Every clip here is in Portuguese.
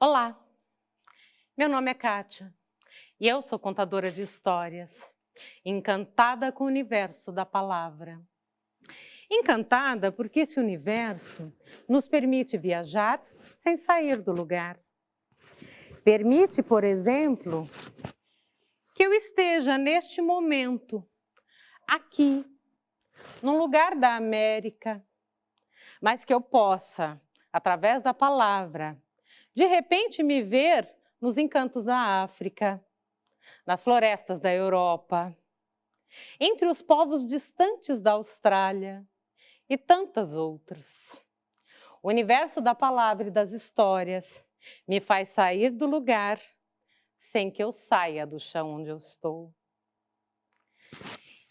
Olá, meu nome é Kátia e eu sou contadora de histórias, encantada com o universo da palavra. Encantada porque esse universo nos permite viajar sem sair do lugar. Permite, por exemplo, que eu esteja neste momento, aqui, num lugar da América, mas que eu possa, através da palavra, de repente me ver nos encantos da África, nas florestas da Europa, entre os povos distantes da Austrália e tantas outras. O universo da palavra e das histórias me faz sair do lugar sem que eu saia do chão onde eu estou.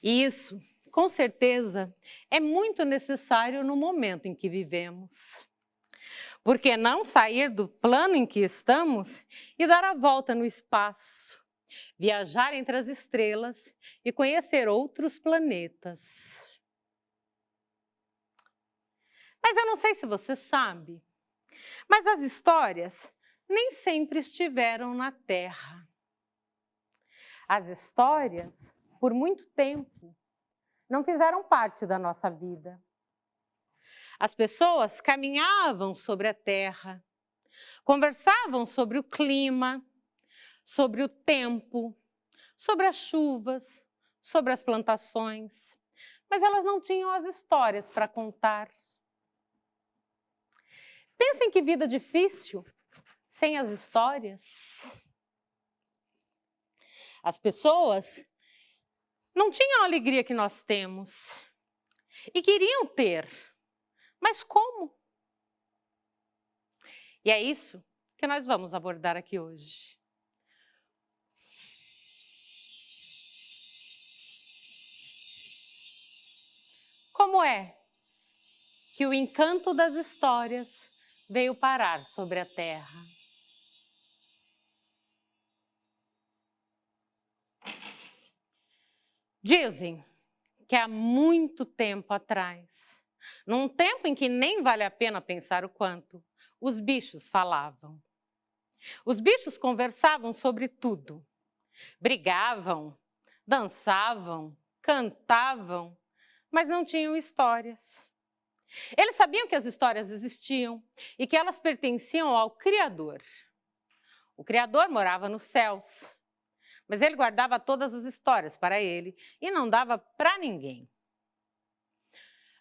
E isso, com certeza, é muito necessário no momento em que vivemos. Por que não sair do plano em que estamos e dar a volta no espaço? Viajar entre as estrelas e conhecer outros planetas. Mas eu não sei se você sabe, mas as histórias nem sempre estiveram na Terra. As histórias, por muito tempo, não fizeram parte da nossa vida. As pessoas caminhavam sobre a Terra, conversavam sobre o clima, sobre o tempo, sobre as chuvas, sobre as plantações, mas elas não tinham as histórias para contar. Pensem que vida difícil sem as histórias. As pessoas não tinham a alegria que nós temos e queriam ter, mas como? E é isso que nós vamos abordar aqui hoje. Como é que o encanto das histórias veio parar sobre a Terra? Dizem que há muito tempo atrás, num tempo em que nem vale a pena pensar o quanto, os bichos falavam. Os bichos conversavam sobre tudo. Brigavam, dançavam, cantavam, mas não tinham histórias. Eles sabiam que as histórias existiam e que elas pertenciam ao Criador. O Criador morava nos céus, mas ele guardava todas as histórias para ele e não dava para ninguém.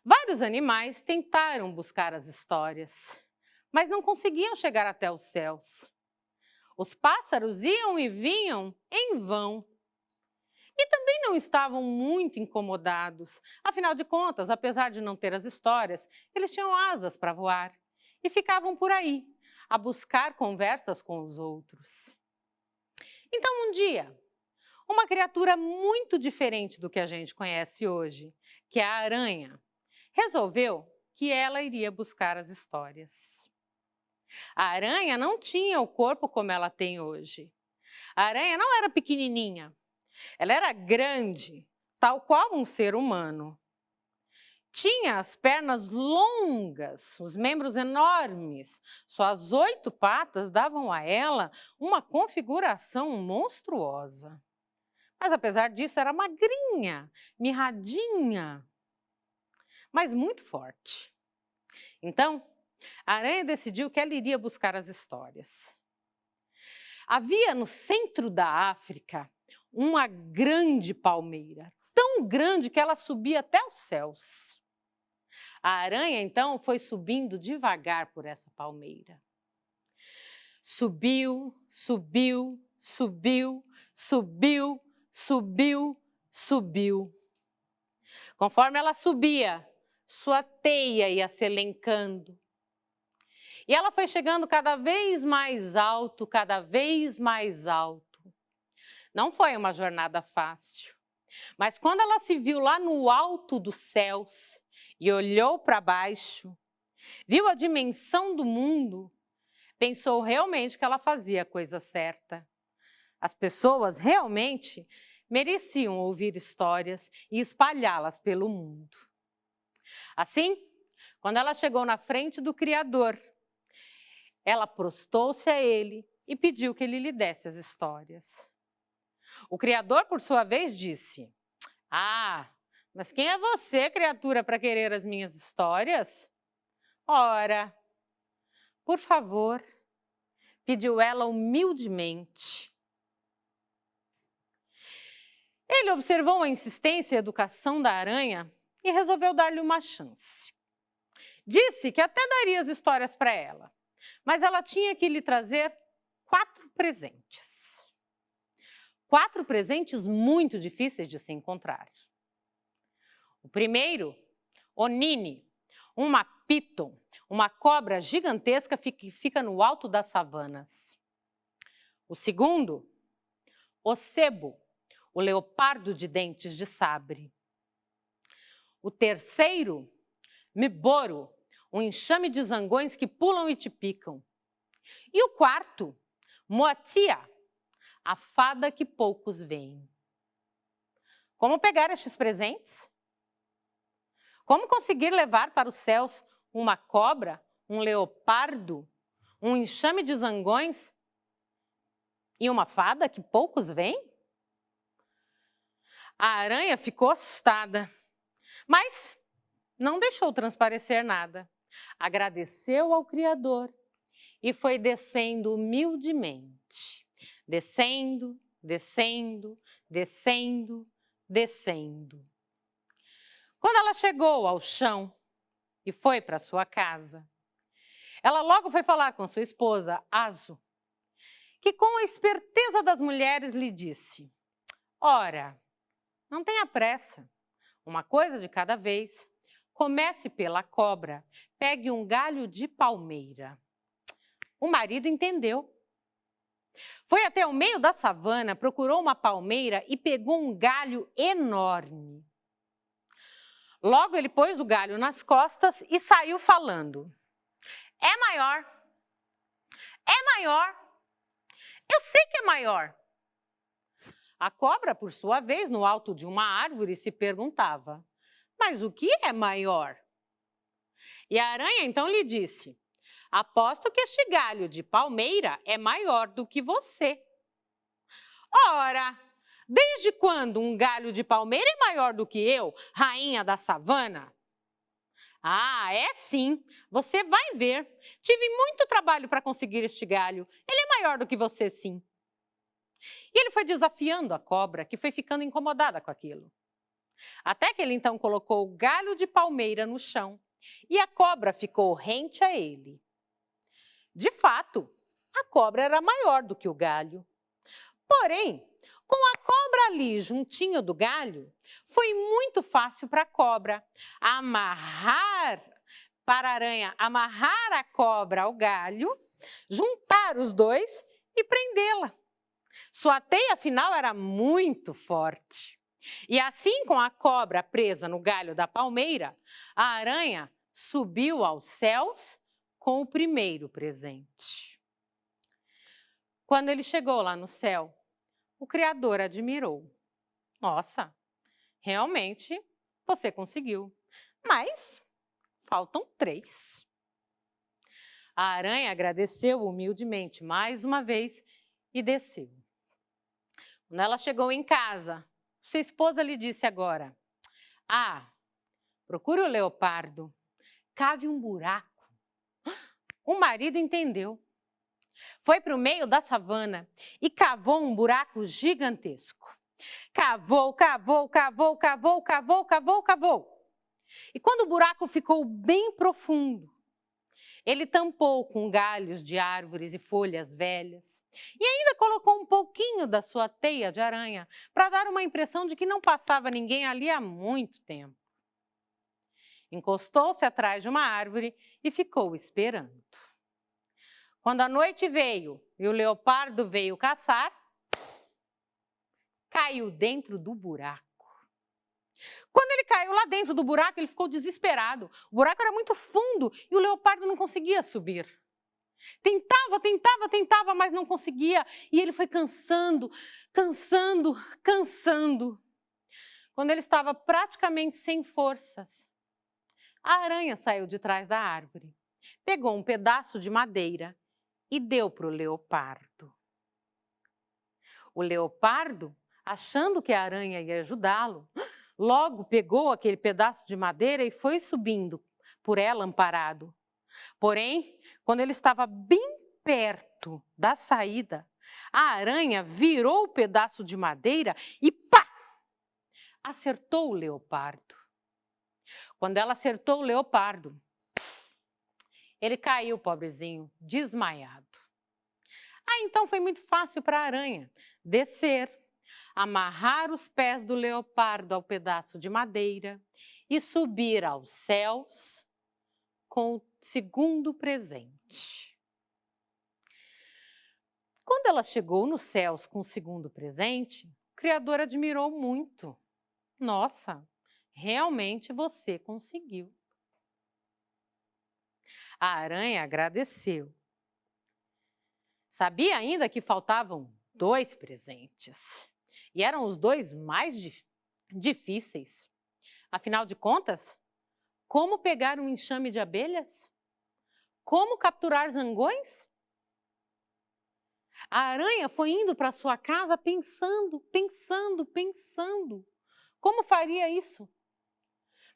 Vários animais tentaram buscar as histórias, mas não conseguiam chegar até os céus. Os pássaros iam e vinham em vão. E também não estavam muito incomodados. Afinal de contas, apesar de não ter as histórias, eles tinham asas para voar e ficavam por aí, a buscar conversas com os outros. Então, um dia, uma criatura muito diferente do que a gente conhece hoje, que é a aranha, resolveu que ela iria buscar as histórias. A aranha não tinha o corpo como ela tem hoje. A aranha não era pequenininha. Ela era grande, tal qual um ser humano. Tinha as pernas longas, os membros enormes. Suas 8 patas davam a ela uma configuração monstruosa. Mas apesar disso, era magrinha, mirradinha, mas muito forte. Então, a aranha decidiu que ela iria buscar as histórias. Havia no centro da África uma grande palmeira, tão grande que ela subia até os céus. A aranha, então, foi subindo devagar por essa palmeira. Subiu, subiu, subiu, subiu, subiu, subiu. Conforme ela subia, sua teia ia se elencando. E ela foi chegando cada vez mais alto, cada vez mais alto. Não foi uma jornada fácil, mas quando ela se viu lá no alto dos céus e olhou para baixo, viu a dimensão do mundo, pensou realmente que ela fazia a coisa certa. As pessoas realmente mereciam ouvir histórias e espalhá-las pelo mundo. Assim, quando ela chegou na frente do Criador, Ela prostou-se a ele e pediu que ele lhe desse as histórias. O criador, por sua vez, disse: "Ah, mas quem é você, criatura, para querer as minhas histórias? Ora, por favor", pediu ela humildemente. Ele observou a insistência e a educação da aranha e resolveu dar-lhe uma chance. Disse que até daria as histórias para ela, mas ela tinha que lhe trazer 4 presentes. 4 presentes muito difíceis de se encontrar. O primeiro, Onini, uma piton, uma cobra gigantesca que fica no alto das savanas. O segundo, o sebo, o leopardo de dentes de sabre. O terceiro, Miboro, um enxame de zangões que pulam e te picam. E o quarto, Moatia, a fada que poucos veem. Como pegar estes presentes? Como conseguir levar para os céus uma cobra, um leopardo, um enxame de zangões e uma fada que poucos veem? A aranha ficou assustada, mas não deixou transparecer nada. Agradeceu ao Criador e foi descendo humildemente. Descendo, descendo, descendo, descendo. Quando ela chegou ao chão e foi para sua casa, ela logo foi falar com sua esposa, Azo, que com a esperteza das mulheres lhe disse: "Ora, não tenha pressa, uma coisa de cada vez. Comece pela cobra, pegue um galho de palmeira." O marido entendeu. Foi até o meio da savana, procurou uma palmeira e pegou um galho enorme. Logo ele pôs o galho nas costas e saiu falando: "É maior, é maior, eu sei que é maior." A cobra, por sua vez, no alto de uma árvore, se perguntava: "Mas o que é maior?" E a aranha então lhe disse: "Aposto que este galho de palmeira é maior do que você." "Ora, desde quando um galho de palmeira é maior do que eu, rainha da savana?" "Ah, é sim, você vai ver. Tive muito trabalho para conseguir este galho. Ele é maior do que você, sim." E ele foi desafiando a cobra, que foi ficando incomodada com aquilo. Até que ele então colocou o galho de palmeira no chão e a cobra ficou rente a ele. De fato, a cobra era maior do que o galho. Porém, com a cobra ali juntinho do galho, foi muito fácil para a cobra para a aranha amarrar a cobra ao galho, juntar os dois e prendê-la. Sua teia, afinal, era muito forte. E assim, com a cobra presa no galho da palmeira, a aranha subiu aos céus com o primeiro presente. Quando ele chegou lá no céu, o Criador admirou. "Nossa, realmente você conseguiu, mas faltam 3." A aranha agradeceu humildemente mais uma vez e desceu. Quando ela chegou em casa, sua esposa lhe disse agora: "Ah, procure o leopardo, cave um buraco." O marido entendeu. Foi para o meio da savana e cavou um buraco gigantesco. Cavou, cavou, cavou, cavou, cavou, cavou, cavou. E quando o buraco ficou bem profundo, ele tampou com galhos de árvores e folhas velhas e ainda colocou um pouquinho da sua teia de aranha para dar uma impressão de que não passava ninguém ali há muito tempo. Encostou-se atrás de uma árvore e ficou esperando. Quando a noite veio e o leopardo veio caçar, caiu dentro do buraco. Quando ele caiu lá dentro do buraco, ele ficou desesperado. O buraco era muito fundo e o leopardo não conseguia subir. Tentava, tentava, tentava, mas não conseguia. E ele foi cansando, cansando, cansando. Quando ele estava praticamente sem forças, a aranha saiu de trás da árvore, pegou um pedaço de madeira e deu para o leopardo. O leopardo, achando que a aranha ia ajudá-lo, logo pegou aquele pedaço de madeira e foi subindo por ela amparado. Porém, quando ele estava bem perto da saída, a aranha virou o pedaço de madeira e pá! Acertou o leopardo. Quando ela acertou o leopardo, ele caiu, pobrezinho, desmaiado. Então foi muito fácil para a aranha descer, amarrar os pés do leopardo ao pedaço de madeira e subir aos céus com o segundo presente. Quando ela chegou nos céus com o segundo presente, o Criador admirou muito. Nossa, realmente você conseguiu. A aranha agradeceu. Sabia ainda que faltavam 2 presentes. E eram os 2 mais difíceis. Afinal de contas, como pegar um enxame de abelhas? Como capturar zangões? A aranha foi indo para sua casa pensando. Como faria isso?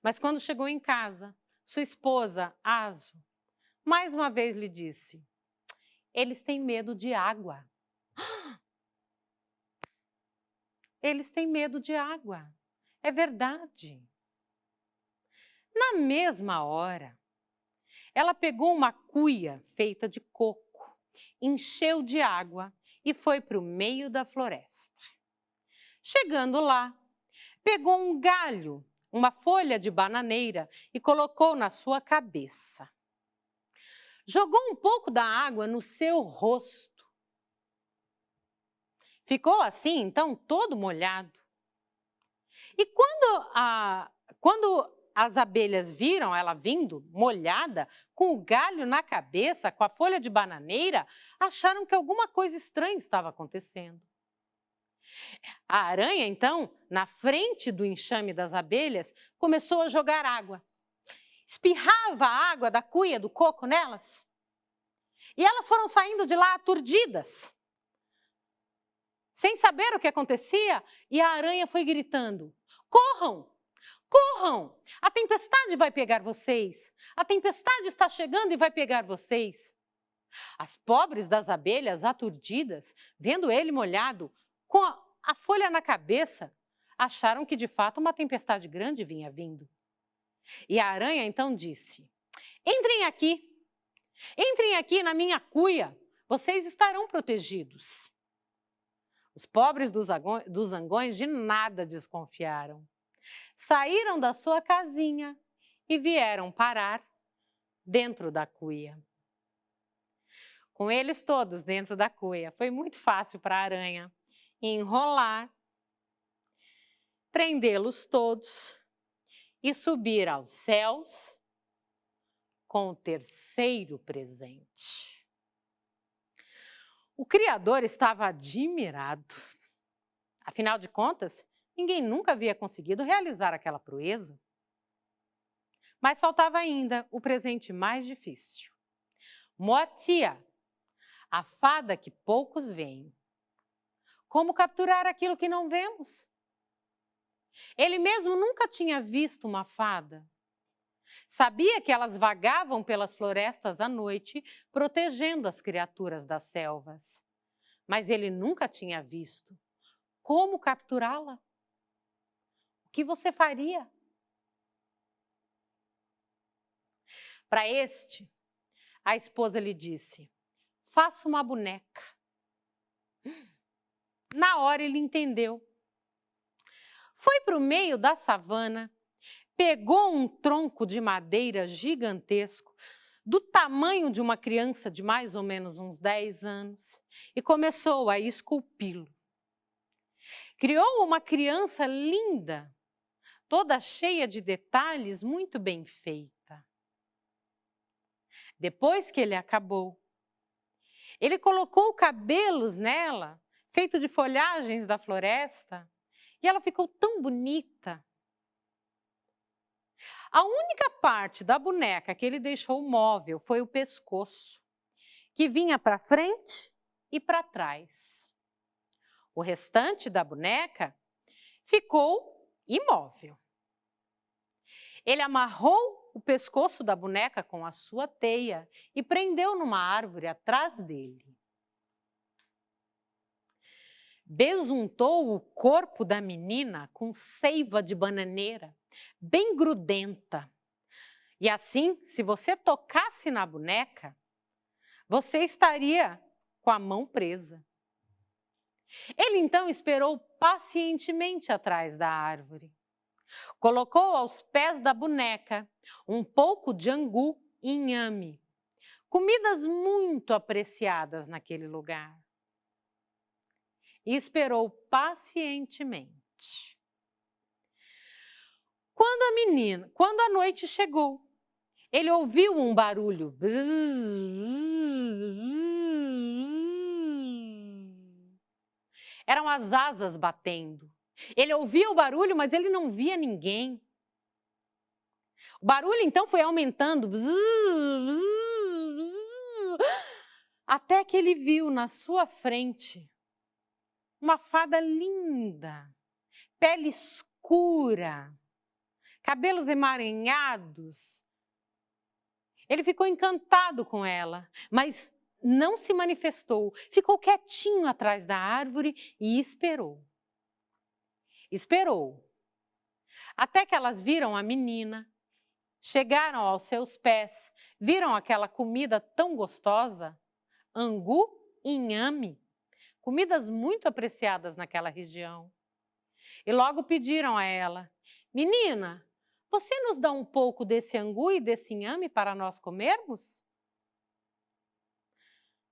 Mas quando chegou em casa, sua esposa, Aso, mais uma vez lhe disse: eles têm medo de água. Eles têm medo de água. É verdade. Na mesma hora, ela pegou uma cuia feita de coco, encheu de água e foi para o meio da floresta. Chegando lá, pegou um galho, uma folha de bananeira e colocou na sua cabeça. Jogou um pouco da água no seu rosto. Ficou assim, então, todo molhado. E quando as abelhas viram ela vindo, molhada, com o galho na cabeça, com a folha de bananeira, acharam que alguma coisa estranha estava acontecendo. A aranha, então, na frente do enxame das abelhas, começou a jogar água. Espirrava a água da cuia do coco nelas. E elas foram saindo de lá aturdidas, sem saber o que acontecia, e a aranha foi gritando: corram! Corram! A tempestade vai pegar vocês! A tempestade está chegando e vai pegar vocês! As pobres das abelhas, aturdidas, vendo ele molhado, com a folha na cabeça, acharam que de fato uma tempestade grande vinha vindo. E a aranha então disse: entrem aqui na minha cuia, vocês estarão protegidos. Os pobres dos zangões de nada desconfiaram. Saíram da sua casinha e vieram parar dentro da cuia. Com eles todos dentro da cuia, foi muito fácil para a aranha enrolar, prendê-los todos e subir aos céus com o terceiro presente. O Criador estava admirado. Afinal de contas, ninguém nunca havia conseguido realizar aquela proeza. Mas faltava ainda o presente mais difícil. Moatia, a fada que poucos veem. Como capturar aquilo que não vemos? Ele mesmo nunca tinha visto uma fada. Sabia que elas vagavam pelas florestas à noite, protegendo as criaturas das selvas. Mas ele nunca tinha visto. Como capturá-la? O que você faria? Para este, a esposa lhe disse: faça uma boneca. Na hora ele entendeu. Foi para o meio da savana, pegou um tronco de madeira gigantesco, do tamanho de uma criança de mais ou menos uns 10 anos, e começou a esculpi-lo. Criou uma criança linda, toda cheia de detalhes, muito bem feita. Depois que ele acabou, ele colocou cabelos nela, feito de folhagens da floresta, e ela ficou tão bonita. A única parte da boneca que ele deixou móvel foi o pescoço, que vinha para frente e para trás. O restante da boneca ficou imóvel. Ele amarrou o pescoço da boneca com a sua teia e prendeu numa árvore atrás dele. Besuntou o corpo da menina com seiva de bananeira, bem grudenta. E assim, se você tocasse na boneca, você estaria com a mão presa. Ele então esperou pacientemente atrás da árvore. Colocou aos pés da boneca um pouco de angu e inhame, comidas muito apreciadas naquele lugar. E esperou pacientemente. Quando a noite chegou, ele ouviu um barulho. Eram as asas batendo. Ele ouvia o barulho, mas ele não via ninguém. O barulho então foi aumentando. Até que ele viu na sua frente uma fada linda, pele escura, cabelos emaranhados. Ele ficou encantado com ela, mas não se manifestou. Ficou quietinho atrás da árvore e esperou. Esperou. Até que elas viram a menina, chegaram aos seus pés, viram aquela comida tão gostosa, angu e inhame, comidas muito apreciadas naquela região. E logo pediram a ela: menina, você nos dá um pouco desse angu e desse inhame para nós comermos?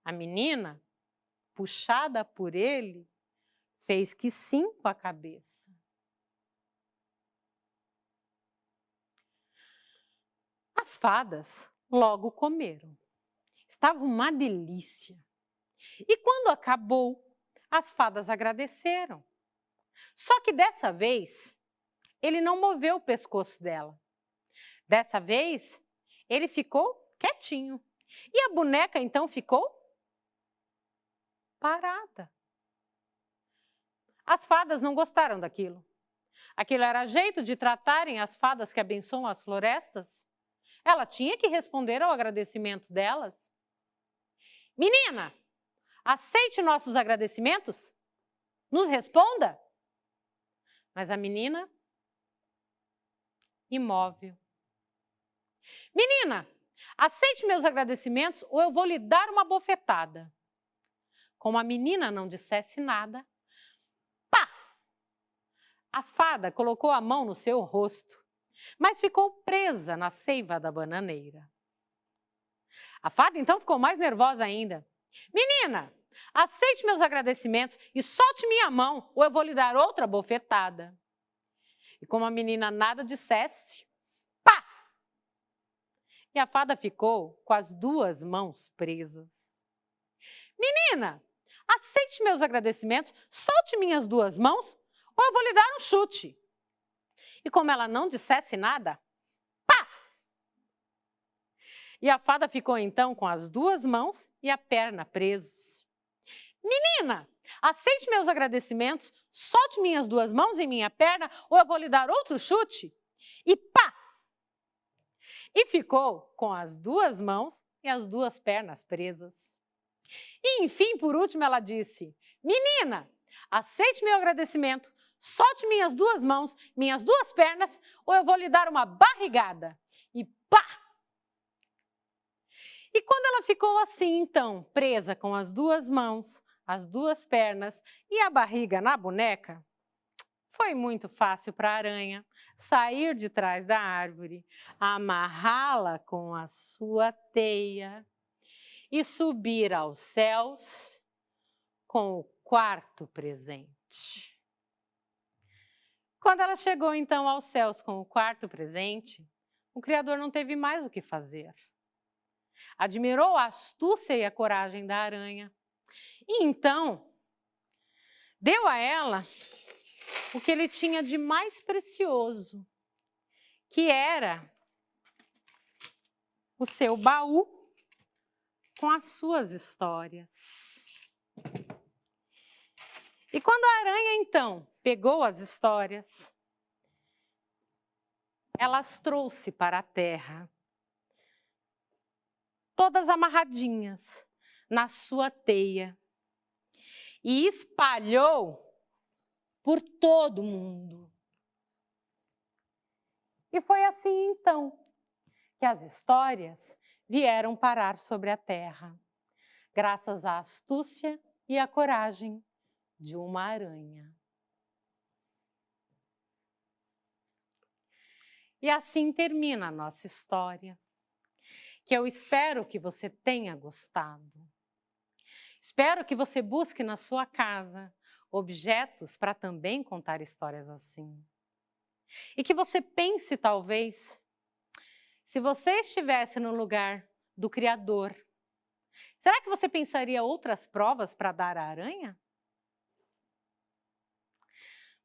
A menina, puxada por ele, fez que sim com a cabeça. As fadas logo comeram. Estava uma delícia. E quando acabou, as fadas agradeceram. Só que dessa vez, ele não moveu o pescoço dela. Dessa vez, ele ficou quietinho. E a boneca então ficou parada. As fadas não gostaram daquilo. Aquilo era jeito de tratarem as fadas que abençoam as florestas. Ela tinha que responder ao agradecimento delas. Menina, aceite nossos agradecimentos? Nos responda. Mas a menina, imóvel. Menina, aceite meus agradecimentos ou eu vou lhe dar uma bofetada. Como a menina não dissesse nada, pá! A fada colocou a mão no seu rosto, mas ficou presa na seiva da bananeira. A fada então ficou mais nervosa ainda. Menina, aceite meus agradecimentos e solte minha mão ou eu vou lhe dar outra bofetada. E como a menina nada dissesse, pá! E a fada ficou com as duas mãos presas. Menina, aceite meus agradecimentos, solte minhas duas mãos ou eu vou lhe dar um chute. E como ela não dissesse nada, pá! E a fada ficou então com as duas mãos e a perna presos. Menina, aceite meus agradecimentos, solte minhas duas mãos e minha perna ou eu vou lhe dar outro chute. E pá! E ficou com as duas mãos e as duas pernas presas. E enfim, por último, ela disse: menina, aceite meu agradecimento, solte minhas duas mãos, minhas duas pernas, ou eu vou lhe dar uma barrigada. E pá! E quando ela ficou assim, então, presa com as duas mãos, as duas pernas e a barriga na boneca, foi muito fácil para a aranha sair de trás da árvore, amarrá-la com a sua teia e subir aos céus com o quarto presente. Quando ela chegou então aos céus com o quarto presente, o Criador não teve mais o que fazer. Admirou a astúcia e a coragem da aranha e então deu a ela o que ele tinha de mais precioso, que era o seu baú com as suas histórias. E quando a aranha, então, pegou as histórias, ela as trouxe para a terra, todas amarradinhas na sua teia, e espalhou por todo mundo. E foi assim, então, que as histórias vieram parar sobre a terra, graças à astúcia e à coragem de uma aranha. E assim termina a nossa história, que eu espero que você tenha gostado. Espero que você busque na sua casa objetos para também contar histórias assim. E que você pense, talvez, se você estivesse no lugar do Criador, será que você pensaria outras provas para dar à aranha?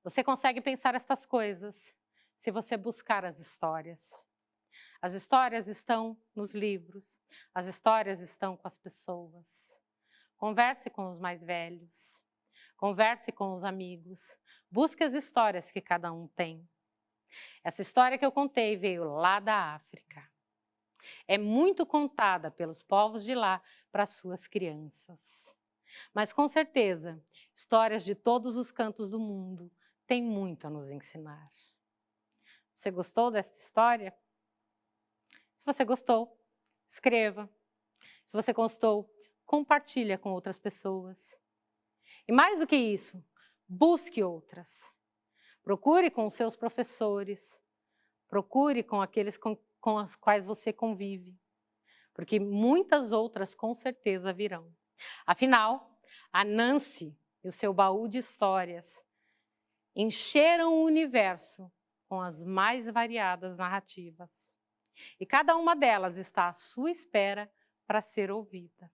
Você consegue pensar estas coisas se você buscar as histórias. As histórias estão nos livros, as histórias estão com as pessoas. Converse com os mais velhos, converse com os amigos, busque as histórias que cada um tem. Essa história que eu contei veio lá da África. É muito contada pelos povos de lá para suas crianças. Mas com certeza, histórias de todos os cantos do mundo têm muito a nos ensinar. Você gostou dessa história? Se você gostou, escreva. Se você gostou, compartilha com outras pessoas. E mais do que isso, busque outras. Procure com os seus professores, procure com aqueles com os quais você convive, porque muitas outras com certeza virão. Afinal, a Nancy e o seu baú de histórias encheram o universo com as mais variadas narrativas. E cada uma delas está à sua espera para ser ouvida.